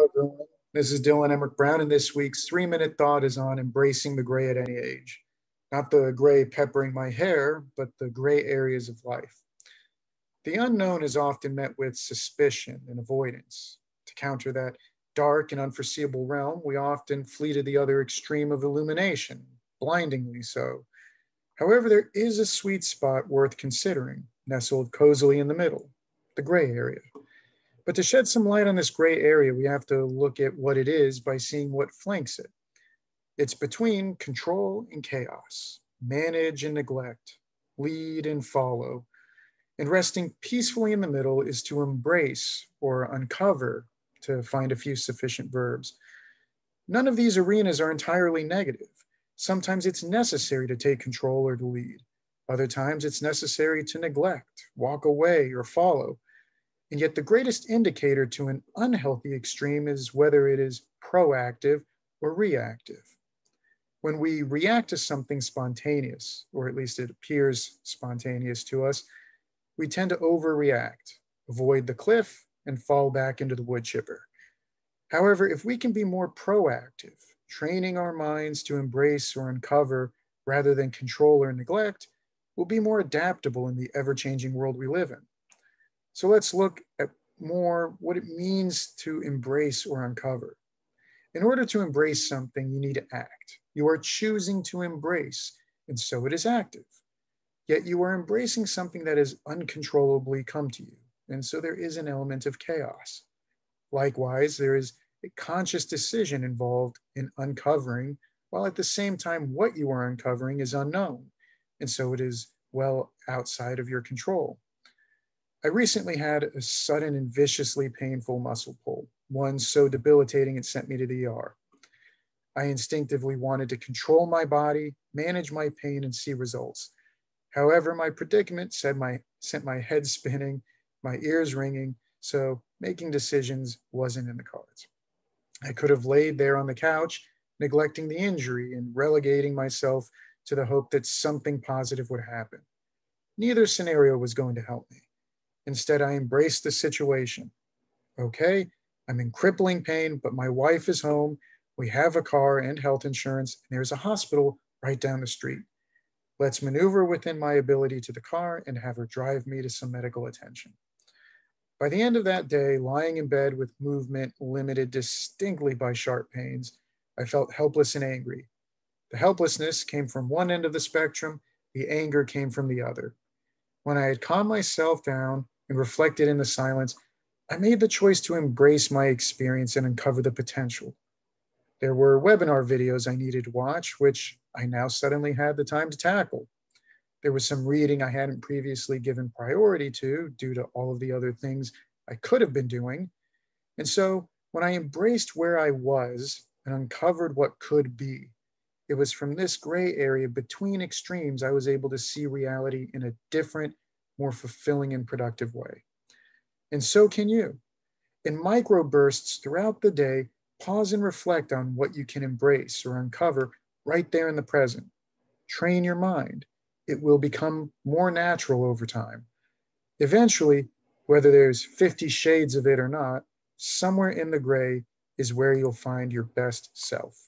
everyone. This is Dylan Emerick-Brown, and this week's 3-minute thought is on embracing the gray at any age. Not the gray peppering my hair, but the gray areas of life. The unknown is often met with suspicion and avoidance. To counter that dark and unforeseeable realm, we often flee to the other extreme of illumination, blindingly so. However, there is a sweet spot worth considering, nestled cozily in the middle, the gray area. But to shed some light on this gray area, we have to look at what it is by seeing what flanks it. It's between control and chaos, manage and neglect, lead and follow. And resting peacefully in the middle is to embrace or uncover, to find a few sufficient verbs. None of these arenas are entirely negative. Sometimes it's necessary to take control or to lead. Other times it's necessary to neglect, walk away, or follow. And yet the greatest indicator to an unhealthy extreme is whether it is proactive or reactive. When we react to something spontaneous, or at least it appears spontaneous to us, we tend to overreact, avoid the cliff, and fall back into the wood chipper. However, if we can be more proactive, training our minds to embrace or uncover rather than control or neglect, we'll be more adaptable in the ever-changing world we live in. So let's look at more what it means to embrace or uncover. In order to embrace something, you need to act. You are choosing to embrace, and so it is active. Yet you are embracing something that has uncontrollably come to you, and so there is an element of chaos. Likewise, there is a conscious decision involved in uncovering, while at the same time what you are uncovering is unknown, and so it is well outside of your control. I recently had a sudden and viciously painful muscle pull, one so debilitating it sent me to the ER. I instinctively wanted to control my body, manage my pain, and see results. However, my predicament sent my head spinning, my ears ringing, so making decisions wasn't in the cards. I could have laid there on the couch, neglecting the injury and relegating myself to the hope that something positive would happen. Neither scenario was going to help me. Instead, I embraced the situation. Okay, I'm in crippling pain, but my wife is home. We have a car and health insurance, and there's a hospital right down the street. Let's maneuver within my ability to the car and have her drive me to some medical attention. By the end of that day, lying in bed with movement limited distinctly by sharp pains, I felt helpless and angry. The helplessness came from one end of the spectrum, the anger came from the other. When I had calmed myself down and reflected in the silence, I made the choice to embrace my experience and uncover the potential. There were webinar videos I needed to watch, which I now suddenly had the time to tackle. There was some reading I hadn't previously given priority to due to all of the other things I could have been doing. And so when I embraced where I was and uncovered what could be, it was from this gray area between extremes I was able to see reality in a different, more fulfilling and productive way. And so can you. In microbursts throughout the day, pause and reflect on what you can embrace or uncover right there in the present. Train your mind. It will become more natural over time. Eventually, whether there's 50 shades of it or not, somewhere in the gray is where you'll find your best self.